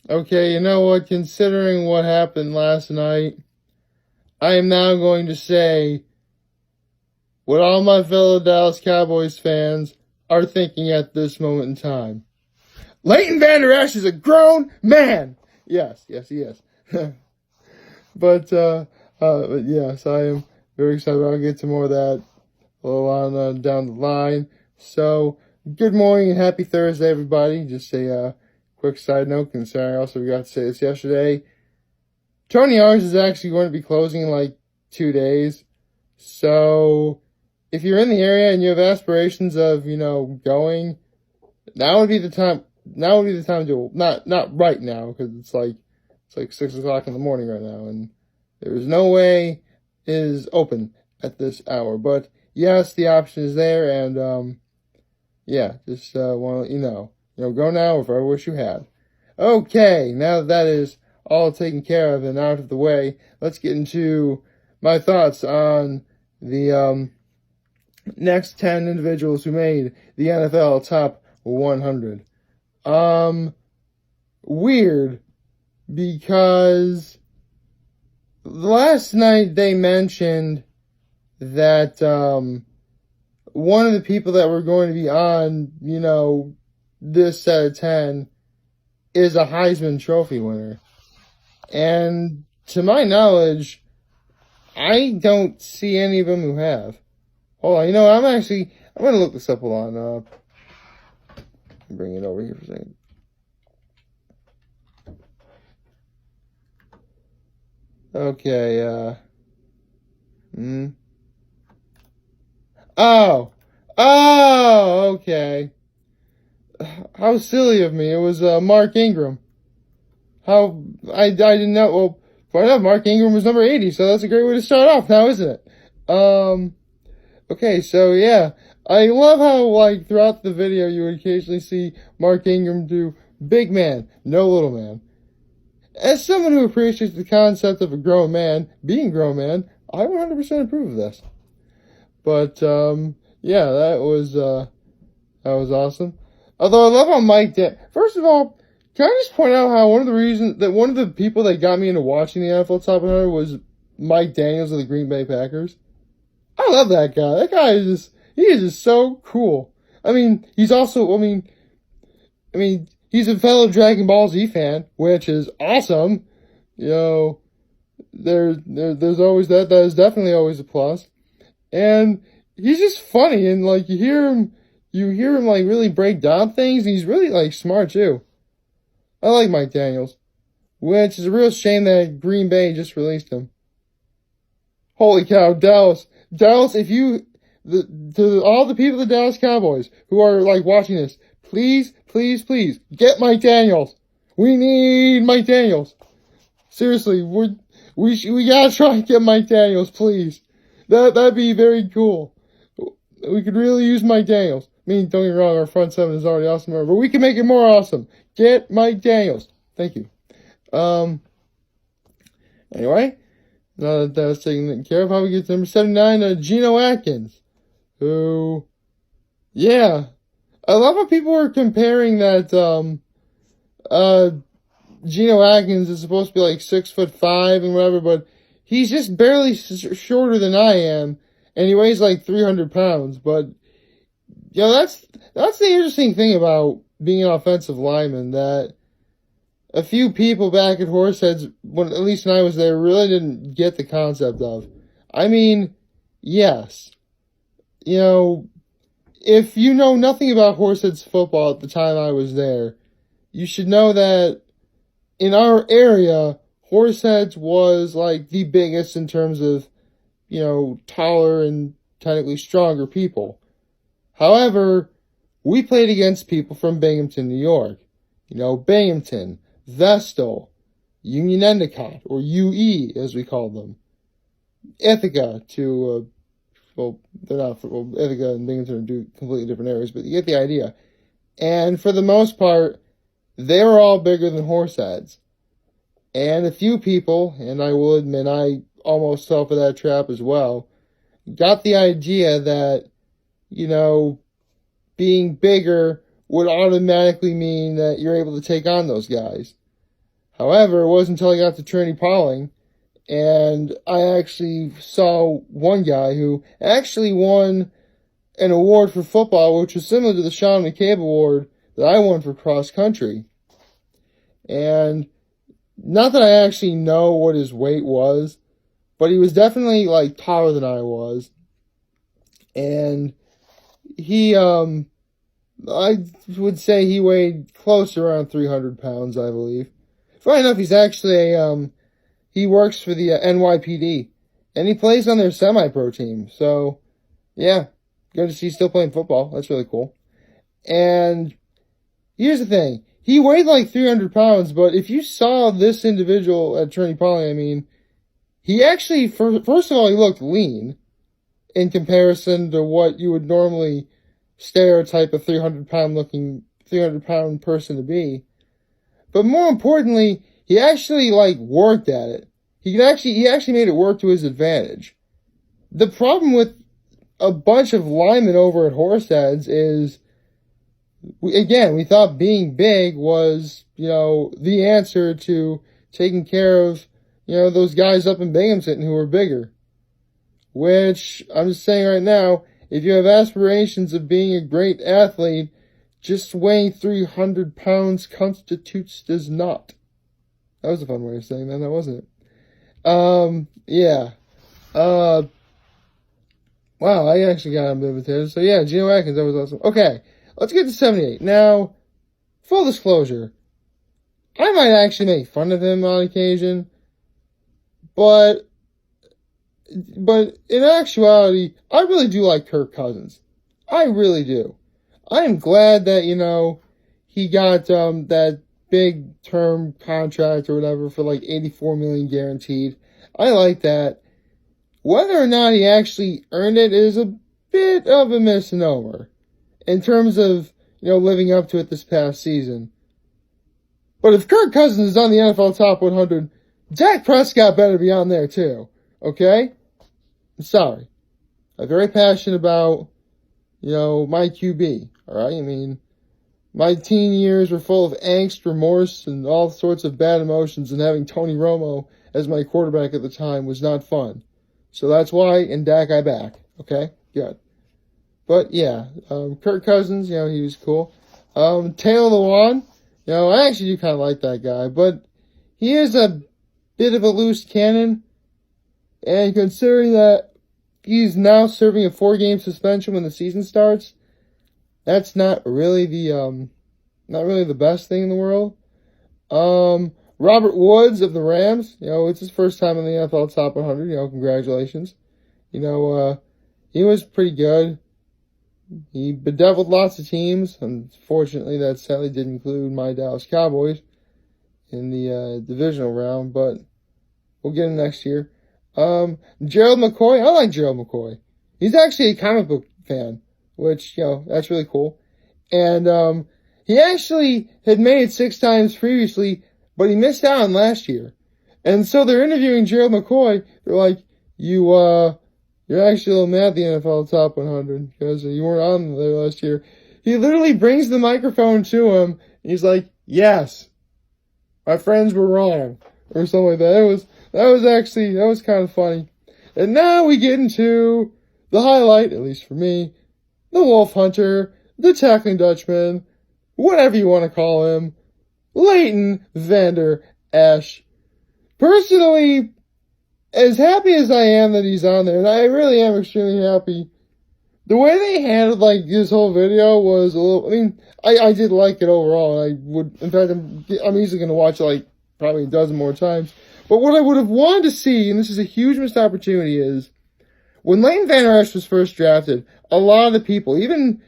Okay, you know what? Considering what happened last night, I am now going to say what all my fellow Dallas Cowboys fans are thinking at this moment in time. Leighton Vander Esch is a grown man! Yes, he is. But yes, I am very excited. I'll get to more of that a little on down the line. So, good morning and happy Thursday, everybody. Just a quick side note, considering I also forgot to say this yesterday. Tony R's is actually going to be closing in like 2 days. So, if you're in the area and you have aspirations of, going, now would be the time. Now would be the time to not right now, because it's like 6:00 in the morning right now, and there's no way it is open at this hour. But yes, the option is there, and yeah, just want to let you know, go now if I wish you had. Okay, now that is all taken care of and out of the way, let's get into my thoughts on the next 10 individuals who made the NFL Top 100. Weird, because last night they mentioned that one of the people that were going to be on, this set of 10 is a Heisman Trophy winner. And to my knowledge, I don't see any of them who have. Hold on, I'm going to look this up. Hold on. Bring it over here for a second. Okay, okay. How silly of me. It was, Mark Ingram. I didn't know. Well, funny enough, Mark Ingram was number 80, so that's a great way to start off now, isn't it? Okay, so yeah. I love how, throughout the video, you would occasionally see Mark Ingram do big man, no little man. As someone who appreciates the concept of a grown man being grown man, I 100% approve of this. But, yeah, that was awesome. Although I love how first of all, can I just point out how one of the people that got me into watching the NFL Top 100 was Mike Daniels of the Green Bay Packers? I love that guy. That guy is just so cool. I mean, he's also, he's a fellow Dragon Ball Z fan, which is awesome. There's always that. That is definitely always a plus. And he's just funny, and you hear him really break down things, and he's really smart too. I like Mike Daniels, which is a real shame that Green Bay just released him. Holy cow, Dallas, if you, to all the people of the Dallas Cowboys who are watching this, please, get Mike Daniels. We need Mike Daniels. Seriously, we gotta try and get Mike Daniels, please. That'd be very cool. We could really use Mike Daniels. Don't get me wrong, our front seven is already awesome, but we can make it more awesome. Get Mike Daniels. Thank you. Anyway, now that was taken care of, how we get to number 79, Geno Atkins, who, yeah, I love how people are comparing that, Geno Atkins is supposed to be 6'5" and whatever, but he's just barely shorter than I am, and he weighs 300 pounds, but, that's the interesting thing about being an offensive lineman, that a few people back at Horseheads, at least when I was there, really didn't get the concept of. Yes, if you know nothing about Horseheads football at the time I was there, you should know that in our area, Horseheads was the biggest in terms of, taller and technically stronger people. However, we played against people from Binghamton, New York. Binghamton, Vestal, Union Endicott, or UE as we call them. Ithaca they're not, Ithaca and Binghamton are completely different areas, but you get the idea. And for the most part, they were all bigger than Horseheads. And a few people, and I will admit I almost fell for that trap as well, got the idea that, being bigger would automatically mean that you're able to take on those guys. However, it wasn't until I got to Trinity Polling, and I actually saw one guy who actually won an award for football, which was similar to the Sean McCabe Award that I won for cross country. And not that I actually know what his weight was, but he was definitely like taller than I was. And he, I would say he weighed close to around 300 pounds, I believe. Funny enough, he's actually he works for the NYPD, and he plays on their semi-pro team. So, yeah, good to see he's still playing football. That's really cool. And here's the thing. He weighed like 300 pounds, but if you saw this individual at Trinity Polling, I mean, he actually, first of all, he looked lean in comparison to what you would normally stereotype a 300 pound person to be. But more importantly, he actually like worked at it. He actually made it work to his advantage. The problem with a bunch of linemen over at Horseheads is, we thought being big was, the answer to taking care of, those guys up in Binghamton who were bigger. Which, I'm just saying right now, if you have aspirations of being a great athlete, just weighing 300 pounds does not. That was a fun way of saying that, wasn't it? Yeah. Wow, I actually got a bit of a taste. So yeah, Geno Atkins, that was awesome. Okay, let's get to 78. Now, full disclosure, I might actually make fun of him on occasion, but in actuality, I really do like Kirk Cousins. I really do. I am glad that, he got that big term contract or whatever for like $84 million guaranteed. I like that. Whether or not he actually earned it is a bit of a misnomer in terms of, living up to it this past season. But if Kirk Cousins is on the NFL Top 100, Dak Prescott better be on there too. Okay? I'm sorry. I'm very passionate about, my QB. Alright? I mean, my teen years were full of angst, remorse, and all sorts of bad emotions, and having Tony Romo as my quarterback at the time was not fun. So that's why in Dak I back. Okay? Good. But yeah, Kirk Cousins, he was cool. Taylor Lewan, I actually do kind of like that guy, but he is a bit of a loose cannon. And considering that he's now serving a 4-game suspension when the season starts, that's not really the best thing in the world. Robert Woods of the Rams, it's his first time in the NFL Top 100, congratulations. He was pretty good. He bedeviled lots of teams. Unfortunately, that sadly did include my Dallas Cowboys in the divisional round, but we'll get him next year. Gerald McCoy, I like Gerald McCoy. He's actually a comic book fan, which, that's really cool. And he actually had made it 6 times previously, but he missed out on last year. And so they're interviewing Gerald McCoy. They're like, you're actually a little mad at the NFL Top 100 because you weren't on there last year. He literally brings the microphone to him, and he's like, yes, my friends were wrong, or something like that. That was kind of funny. And now we get into the highlight, at least for me, the Wolf Hunter, the Tackling Dutchman, whatever you want to call him, Leighton Vander Esch. Personally, as happy as I am that he's on there, and I really am extremely happy, the way they handled, this whole video was a little, I did like it overall, and I would, in fact, I'm easily going to watch it, probably a dozen more times. But what I would have wanted to see, and this is a huge missed opportunity, is when Leighton Vander Esch was first drafted, a lot of the people, even,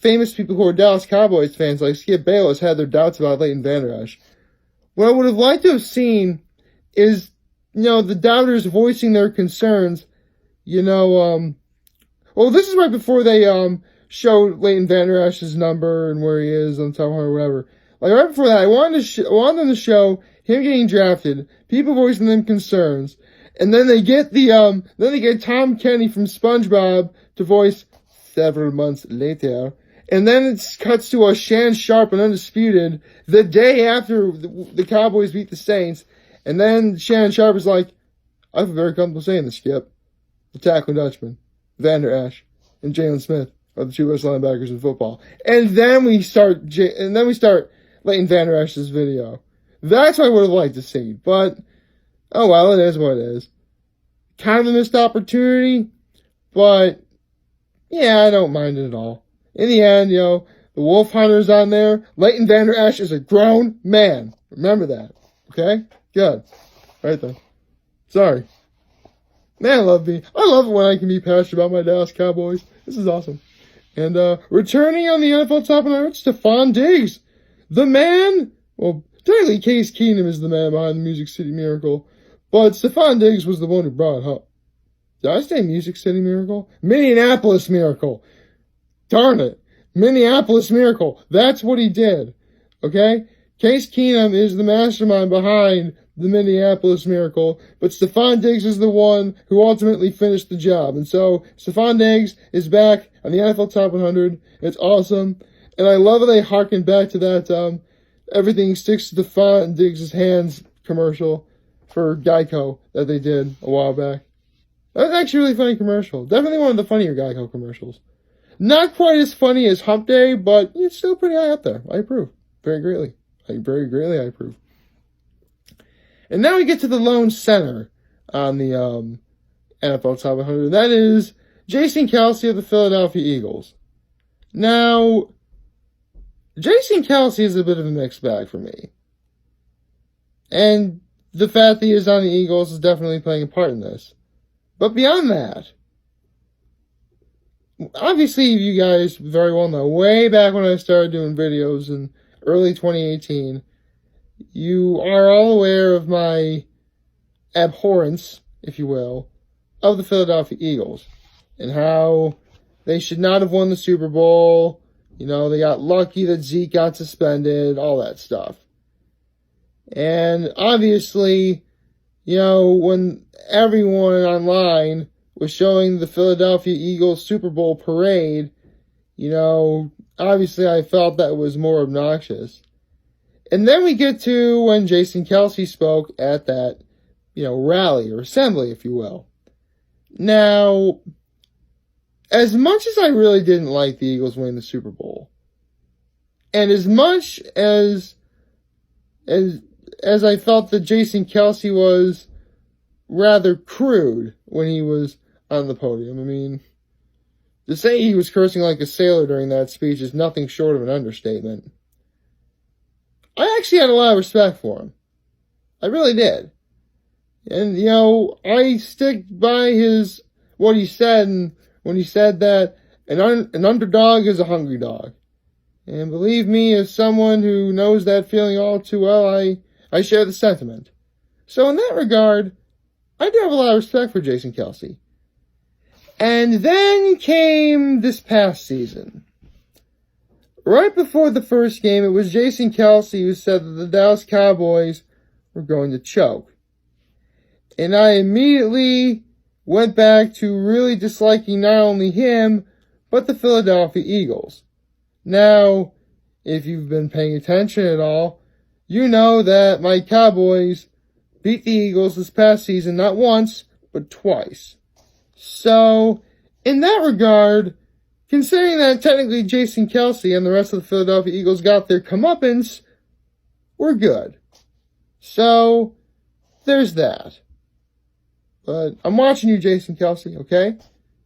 famous people who are Dallas Cowboys fans, like Skip Bayless, had their doubts about Leighton Vander Esch. What I would have liked to have seen is, the doubters voicing their concerns, well, this is right before they, showed Leighton Vander Esch's number and where he is on top or whatever. Right before that, I wanted them to show him getting drafted, people voicing them concerns, and then they get Tom Kenny from SpongeBob to voice several months later, And then it cuts to a Shan Sharp and Undisputed the day after the Cowboys beat the Saints. And then Shannon Sharp is like, I feel very comfortable saying this, Skip. The tackling Dutchman, Vander Esch, and Jalen Smith are the two best linebackers in football. And then we start Leighton Vander Esch's video. That's what I would have liked to see. But, oh well, it is what it is. Kind of a missed opportunity, but yeah, I don't mind it at all. In the end, the Wolf Hunter's on there. Leighton Vander Esch is a grown man. Remember that. Okay? Good. Right then. Sorry. Man, I love it when I can be passionate about my Dallas Cowboys. This is awesome. And returning on the NFL Top 100, Stephon Diggs. The man, well, technically Case Keenum is the man behind the Music City Miracle. But Stephon Diggs was the one who brought it up. Did I say Music City Miracle? Minneapolis Miracle. Darn it. Minneapolis Miracle. That's what he did. Okay? Case Keenum is the mastermind behind the Minneapolis Miracle, but Stephon Diggs is the one who ultimately finished the job. And so, Stephon Diggs is back on the NFL Top 100. It's awesome. And I love that they harken back to that, everything sticks to Stephon Diggs' hands commercial for Geico that they did a while back. That was actually a really funny commercial. Definitely one of the funnier Geico commercials. Not quite as funny as Hump Day, but it's still pretty high up there. I approve. Very greatly. I approve. And now we get to the lone center on the NFL Top 100. That is Jason Kelce of the Philadelphia Eagles. Now, Jason Kelce is a bit of a mixed bag for me. And the fact that he is on the Eagles is definitely playing a part in this. But beyond that, obviously you guys very well know, way back when I started doing videos in early 2018, you are all aware of my abhorrence, if you will, of the Philadelphia Eagles and how they should not have won the Super Bowl. They got lucky that Zeke got suspended, all that stuff. And obviously, when everyone online was showing the Philadelphia Eagles Super Bowl parade, obviously I felt that was more obnoxious. And then we get to when Jason Kelce spoke at that, rally or assembly, if you will. Now, as much as I really didn't like the Eagles winning the Super Bowl, and as much as I felt that Jason Kelce was rather crude when he was on the podium, I mean, to say he was cursing like a sailor during that speech is nothing short of an understatement. I actually had a lot of respect for him. I really did. And, I stick by what he said, and when he said that an underdog is a hungry dog. And believe me, as someone who knows that feeling all too well, I share the sentiment. So in that regard, I do have a lot of respect for Jason Kelce. And then came this past season. Right before the first game, it was Jason Kelce who said that the Dallas Cowboys were going to choke. And I immediately went back to really disliking not only him, but the Philadelphia Eagles. Now, if you've been paying attention at all, you know that my Cowboys beat the Eagles this past season not once, but twice. So, in that regard, considering that technically Jason Kelce and the rest of the Philadelphia Eagles got their comeuppance, we're good. So, there's that. But I'm watching you, Jason Kelce, okay?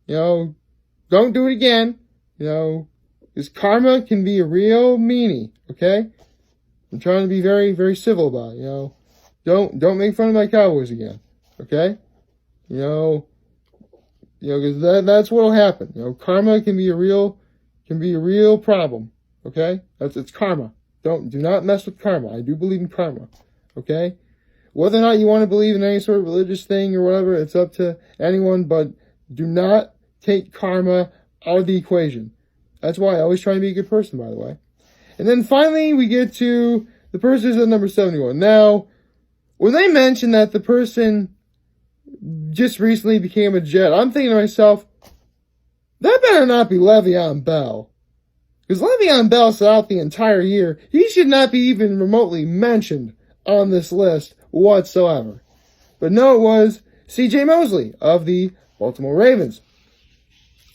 Don't do it again. Because karma can be a real meanie, okay? I'm trying to be very, very civil about it, Don't make fun of my Cowboys again, okay? Because that's what'll happen. Karma can be a real problem, okay? It's karma. Do not mess with karma. I do believe in karma, okay? Whether or not you want to believe in any sort of religious thing or whatever, it's up to anyone, but do not take karma out of the equation. That's why I always try to be a good person, by the way. And then finally, we get to the person who's at number 71. Now, when they mentioned that the person just recently became a Jet, I'm thinking to myself, that better not be Le'Veon Bell. Because Le'Veon Bell sat out the entire year. He should not be even remotely mentioned on this list whatsoever. But no, it was C.J. Mosley of the Baltimore Ravens.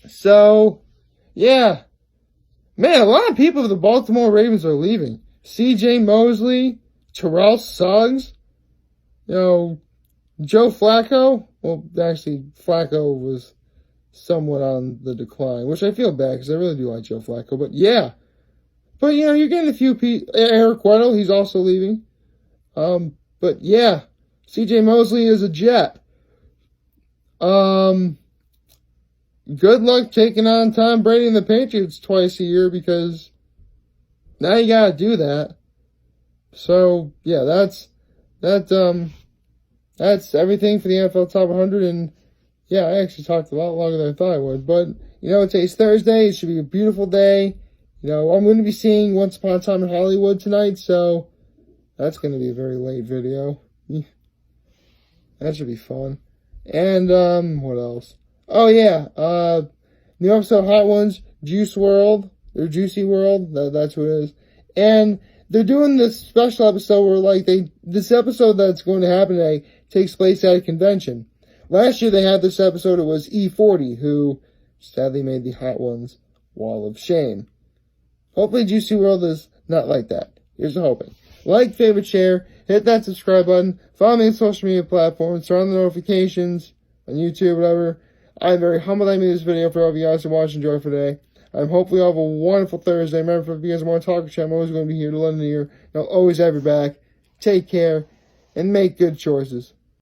So, yeah. Man, a lot of people of the Baltimore Ravens are leaving. C.J. Mosley, Terrell Suggs, Joe Flacco. Well, actually, Flacco was somewhat on the decline, which I feel bad because I really do like Joe Flacco. But yeah. But, you're getting a few people. Eric Weddle, he's also leaving. But yeah, C.J. Mosley is a Jet. Good luck taking on Tom Brady and the Patriots twice a year because now you gotta do that. So yeah, that's everything for the NFL Top 100. And yeah, I actually talked a lot longer than I thought I would. But today's Thursday. It should be a beautiful day. I'm going to be seeing Once Upon a Time in Hollywood tonight, so that's going to be a very late video. That should be fun. And what else? Oh yeah, new episode of Hot Ones, Juice World, or Juicy World, that's what it is. And they're doing this special episode where this episode that's going to happen today takes place at a convention. Last year they had this episode, it was E40, who sadly made the Hot Ones Wall of Shame. Hopefully Juicy World is not like that. Here's the hoping. Like, favorite, share, hit that subscribe button, follow me on social media platforms, turn on the notifications on YouTube, whatever. I'm very humbled I made this video for all of you guys to watch and enjoy for today. I'm hopefully you have a wonderful Thursday. Remember, if you guys want to talk to me, I'm always going to be here to lend an ear. And I'll always have your back. Take care and make good choices.